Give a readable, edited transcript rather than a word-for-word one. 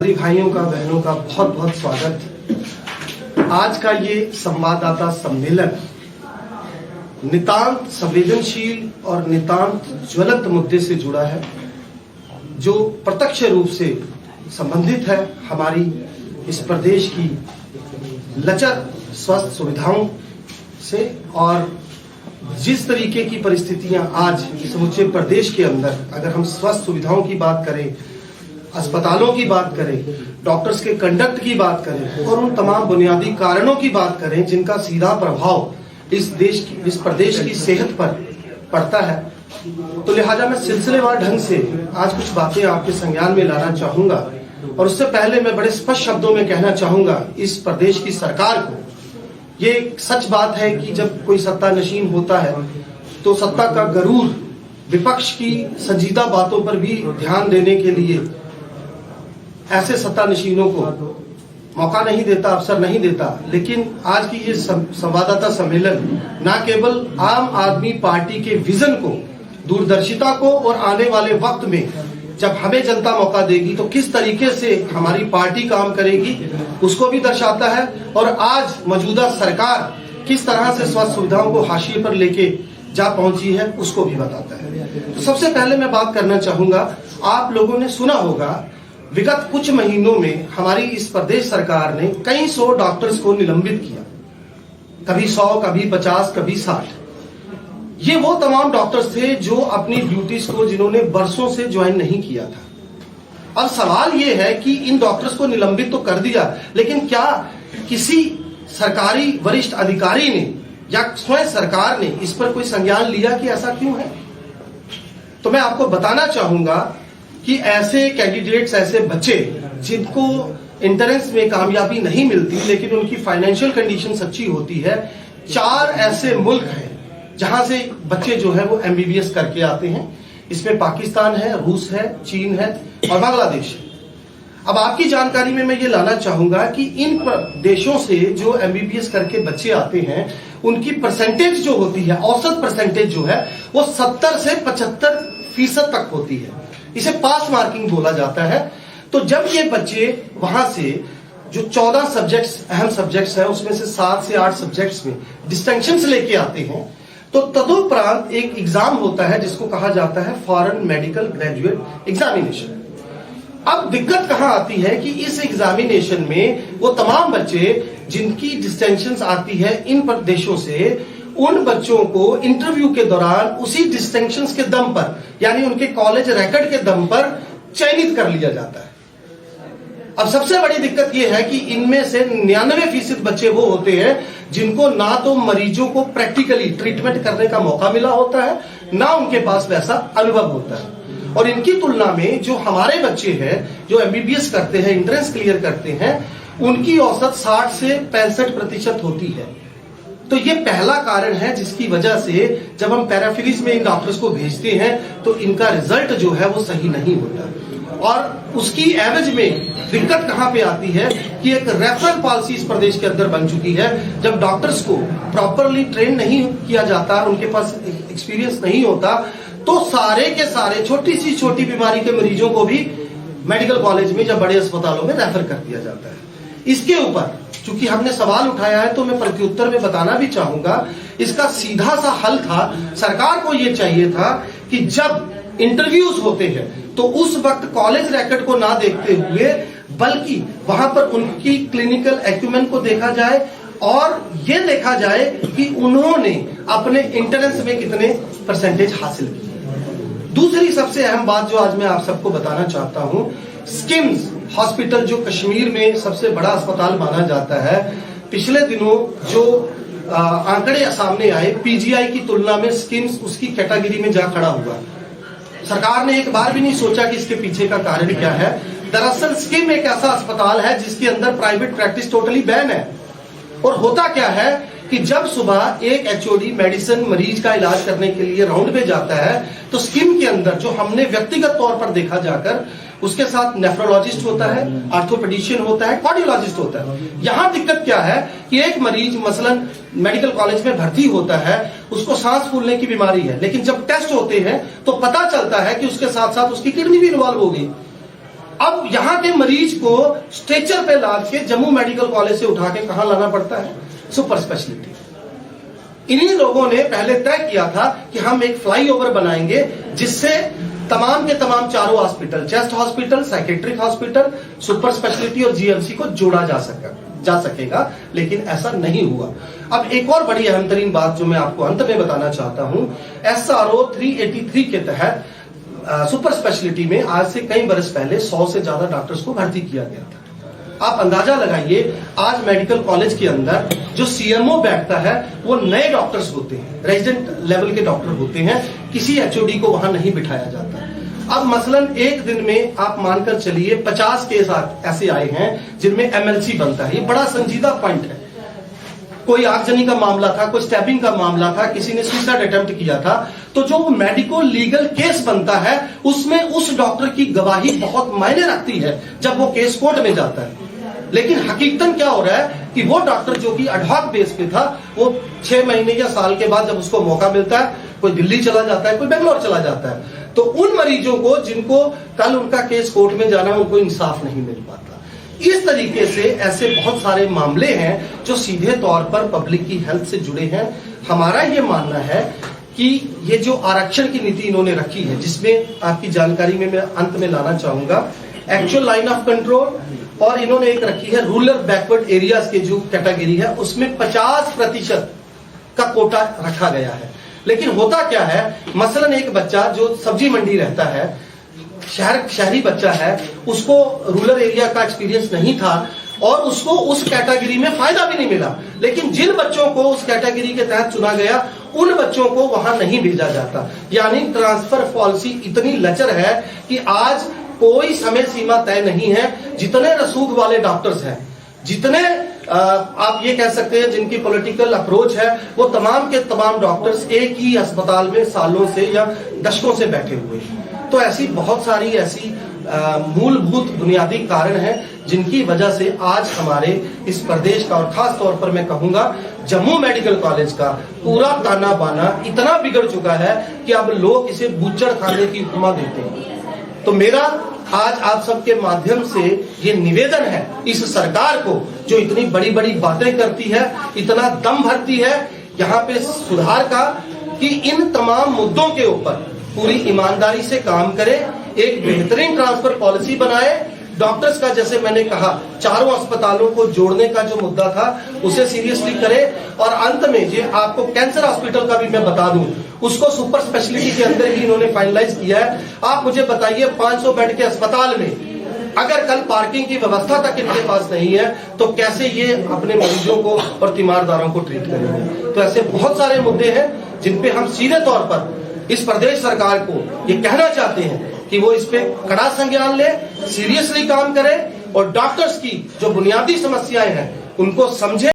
भाइयों का बहनों का बहुत बहुत स्वागत। आज का ये संवाददाता सम्मेलन नितांत संवेदनशील और नितांत ज्वलंत मुद्दे से जुड़ा है, जो प्रत्यक्ष रूप से संबंधित है हमारी इस प्रदेश की लचर स्वास्थ्य सुविधाओं से। और जिस तरीके की परिस्थितियां आज समूचे प्रदेश के अंदर, अगर हम स्वास्थ्य सुविधाओं की बात करें, अस्पतालों की बात करें, डॉक्टर्स के कंडक्ट की बात करें और उन तमाम बुनियादी कारणों की बात करें जिनका सीधा प्रभाव इस प्रदेश की सेहत पर पड़ता है, तो लिहाजा मैं सिलसिलेवार ढंग से आज कुछ बातें आपके संज्ञान में लाना चाहूंगा। और उससे पहले मैं बड़े स्पष्ट शब्दों में कहना चाहूंगा इस प्रदेश की सरकार को, ये सच बात है कि जब कोई सत्ता नशीन होता है तो सत्ता का गरूर विपक्ष की संजीदा बातों पर भी ध्यान देने के लिए ऐसे सत्ता नशीनों को मौका नहीं देता, अवसर नहीं देता। लेकिन आज की ये संवाददाता सम्मेलन न केवल आम आदमी पार्टी के विजन को, दूरदर्शिता को और आने वाले वक्त में जब हमें जनता मौका देगी तो किस तरीके से हमारी पार्टी काम करेगी उसको भी दर्शाता है, और आज मौजूदा सरकार किस तरह से स्वास्थ्य सुविधाओं को हाशिए पर लेके जा पहुंची है उसको भी बताता है। तो सबसे पहले मैं बात करना चाहूंगा, आप लोगों ने सुना होगा विगत कुछ महीनों में हमारी इस प्रदेश सरकार ने कई सौ डॉक्टर्स को निलंबित किया, कभी 100, कभी 50, कभी 60। ये वो तमाम डॉक्टर्स थे जो अपनी ड्यूटीज को जिन्होंने बरसों से ज्वाइन नहीं किया था। अब सवाल ये है कि इन डॉक्टर्स को निलंबित तो कर दिया, लेकिन क्या किसी सरकारी वरिष्ठ अधिकारी ने या स्वयं सरकार ने इस पर कोई संज्ञान लिया कि ऐसा क्यों है? तो मैं आपको बताना चाहूंगा कि ऐसे कैंडिडेट्स, ऐसे बच्चे जिनको एंट्रेंस में कामयाबी नहीं मिलती लेकिन उनकी फाइनेंशियल कंडीशन अच्छी होती है, 4 ऐसे मुल्क हैं जहां से बच्चे जो है वो एमबीबीएस करके आते हैं। इसमें पाकिस्तान है, रूस है, चीन है और बांग्लादेश है। अब आपकी जानकारी में मैं ये लाना चाहूंगा कि इन देशों से जो एमबीबीएस करके बच्चे आते हैं उनकी परसेंटेज जो होती है, औसत परसेंटेज जो है वो 70 से 75% तक होती है। इसे पास मार्किंग बोला जाता है। तो जब ये बच्चे वहां से जो 14 सब्जेक्ट्स, अहम सब्जेक्ट्स हैं, उसमें से 7 से 8 सब्जेक्ट्स में डिस्टिंक्शंस लेके आते हैं, तो तदुपरांत एक एग्जाम होता है जिसको कहा जाता है फॉरेन मेडिकल ग्रेजुएट एग्जामिनेशन। अब दिक्कत कहां आती है कि इस एग्जामिनेशन में वो तमाम बच्चे जिनकी डिस्टिंक्शंस आती है इन देशों से, उन बच्चों को इंटरव्यू के दौरान उसी डिस्टिंक्शंस के दम पर, यानी उनके कॉलेज रिकॉर्ड के दम पर चयनित कर लिया जाता है। अब सबसे बड़ी दिक्कत यह है कि इनमें से 99% बच्चे वो होते हैं जिनको ना तो मरीजों को प्रैक्टिकली ट्रीटमेंट करने का मौका मिला होता है, ना उनके पास वैसा अनुभव होता है। और इनकी तुलना में जो हमारे बच्चे हैं जो एमबीबीएस करते हैं, एंट्रेंस क्लियर करते हैं, उनकी औसत 60 से 65% होती है। तो ये पहला कारण है जिसकी वजह से जब हम पैराफिलीज में इन डॉक्टर्स को भेजते हैं तो इनका रिजल्ट जो है वो सही नहीं होता। और उसकी एवज में दिक्कत कहां पे आती है कि एक रेफरल पॉलिसी इस प्रदेश के अंदर बन चुकी है। जब डॉक्टर्स को प्रॉपरली ट्रेन नहीं किया जाता, उनके पास एक्सपीरियंस नहीं होता, तो सारे के सारे छोटी सी छोटी बीमारी के मरीजों को भी मेडिकल कॉलेज में या बड़े अस्पतालों में रेफर कर दिया जाता है। इसके ऊपर चूंकि हमने सवाल उठाया है तो मैं प्रत्युत्तर में बताना भी चाहूंगा, इसका सीधा सा हल था, सरकार को यह चाहिए था कि जब इंटरव्यूज होते हैं तो उस वक्त कॉलेज रिकॉर्ड को ना देखते हुए बल्कि वहां पर उनकी क्लिनिकल एक्यूमेंट को देखा जाए और ये देखा जाए कि उन्होंने अपने एंट्रेंस में कितने परसेंटेज हासिल किए। दूसरी सबसे अहम बात जो आज मैं आप सबको बताना चाहता हूं, स्किम्स हॉस्पिटल जो कश्मीर में सबसे बड़ा अस्पताल माना जाता है, पिछले दिनों जो आंकड़े सामने आए, पीजीआई की तुलना में स्किम्स उसकी कैटेगरी में जा खड़ा हुआ। सरकार ने एक बार भी नहीं सोचा कि इसके पीछे का कारण क्या है। दरअसल स्किम एक ऐसा अस्पताल है जिसके अंदर प्राइवेट प्रैक्टिस टोटली बैन है। और होता क्या है कि जब सुबह एक एचओडी मेडिसिन मरीज का इलाज करने के लिए राउंड पे जाता है तो स्किम के अंदर जो हमने व्यक्तिगत तौर पर देखा जाकर, उसके साथ नेफ्रोलॉजिस्ट होता है, आर्थोपेडिशियन होता है, कार्डियोलॉजिस्ट होता है। यहां दिक्कत क्या है कि एक मरीज मसलन मेडिकल कॉलेज में भर्ती होता है, उसको सांस फूलने की बीमारी है, लेकिन जब टेस्ट होते हैं तो पता चलता है कि उसके साथ साथ उसकी किडनी भी इन्वॉल्व हो गई। अब यहां के मरीज को स्ट्रेचर पे लाद के जम्मू मेडिकल कॉलेज से उठा के कहां लाना पड़ता है? Super speciality. इन्हीं लोगों ने पहले तय किया था कि हम एक फ्लाईओवर बनाएंगे जिससे तमाम के तमाम चारों hospital, chest hospital, psychiatric hospital, super speciality और जीएमसी को जोड़ा जा सकेगा, लेकिन ऐसा नहीं हुआ। अब एक और बड़ी अहम तरीन बात जो मैं आपको अंत में बताना चाहता हूं, SRO 383 के तहत सुपर स्पेशलिटी में आज से कई बरस पहले 100 से ज्यादा डॉक्टर्स को भर्ती किया गया था। आप अंदाजा लगाइए, आज मेडिकल कॉलेज के अंदर जो CMO बैठता है वो नए डॉक्टर्स होते हैं, रेजिडेंट लेवल के डॉक्टर होते हैं, किसी HOD को वहां नहीं बिठाया जाता। अब मसलन एक दिन में आप मानकर चलिए 50 केस ऐसे आए हैं जिनमें MLC बनता है। ये बड़ा संजीदा पॉइंट है। कोई आगजनी का मामला था, कोई स्टैबिंग का मामला था, किसी ने सुसाइड अटेम्प्ट किया था, तो जो मेडिको लीगल केस बनता है उसमें उस डॉक्टर की गवाही बहुत मायने रखती है जब वो केस कोर्ट में जाता है। लेकिन हकीकतन क्या हो रहा है कि वो डॉक्टर जो कि एडहॉक बेस पे था, वो 6 महीने या साल के बाद जब उसको मौका मिलता है, कोई दिल्ली चला जाता है, कोई बेंगलोर चला जाता है। तो उन मरीजों को जिनको कल उनका केस कोर्ट में जाना, उनको इंसाफ नहीं मिल पाता। इस तरीके से ऐसे बहुत सारे मामले हैं जो सीधे तौर पर पब्लिक की हेल्थ से जुड़े हैं। हमारा ये मानना है कि ये जो आरक्षण की नीति इन्होंने रखी है, जिसमें आपकी जानकारी में मैं अंत में लाना चाहूंगा एक्चुअल लाइन ऑफ कंट्रोल, और इन्होंने एक रखी है रूरल बैकवर्ड एरियाज के जो कैटेगरी है उसमें 50% का कोटा रखा गया है। लेकिन होता क्या है, मसलन एक बच्चा जो सब्जी मंडी रहता है, शहरी बच्चा है, उसको रूरल एरिया का एक्सपीरियंस नहीं था और उसको उस कैटेगरी में फायदा भी नहीं मिला। लेकिन जिन बच्चों को उस कैटेगरी के तहत चुना गया, उन बच्चों को वहां नहीं भेजा जाता। यानी ट्रांसफर पॉलिसी इतनी लचर है कि आज कोई समय सीमा तय नहीं है। जितने रसूख वाले डॉक्टर्स हैं, जितने आप ये कह सकते हैं जिनकी पॉलिटिकल अप्रोच है, वो तमाम के तमाम डॉक्टर्स एक ही अस्पताल में सालों से या दशकों से बैठे हुए हैं। तो ऐसी बहुत सारी ऐसी मूलभूत बुनियादी कारण हैं जिनकी वजह से आज हमारे इस प्रदेश का और खास तौर पर मैं कहूंगा जम्मू मेडिकल कॉलेज का पूरा ताना बाना इतना बिगड़ चुका है कि अब लोग इसे बूचड़ खाने की उपमा देते हैं। तो मेरा आज आप सबके माध्यम से ये निवेदन है इस सरकार को, जो इतनी बड़ी बड़ी बातें करती है, इतना दम भरती है यहाँ पे सुधार का, कि इन तमाम मुद्दों के ऊपर पूरी ईमानदारी से काम करे, एक बेहतरीन ट्रांसफर पॉलिसी बनाए। डॉक्टर्स का, जैसे मैंने कहा, चारों अस्पतालों को जोड़ने का जो मुद्दा था उसे सीरियसली करे। और अंत में ये आपको कैंसर हॉस्पिटल का भी मैं बता दूं, उसको सुपर स्पेशलिटी के अंदर ही इन्होंने फाइनलाइज किया है। आप मुझे बताइए, 500 बेड के अस्पताल में अगर कल पार्किंग की व्यवस्था तक इनके पास नहीं है तो कैसे ये अपने मरीजों को और तीमारदारों को ट्रीट करेंगे? तो ऐसे बहुत सारे मुद्दे हैं जिन पे हम सीधे तौर पर इस प्रदेश सरकार को ये कहना चाहते हैं कि वो इस पे कड़ा संज्ञान ले, सीरियसली काम करे और डॉक्टर्स की जो बुनियादी समस्याएं हैं उनको समझे।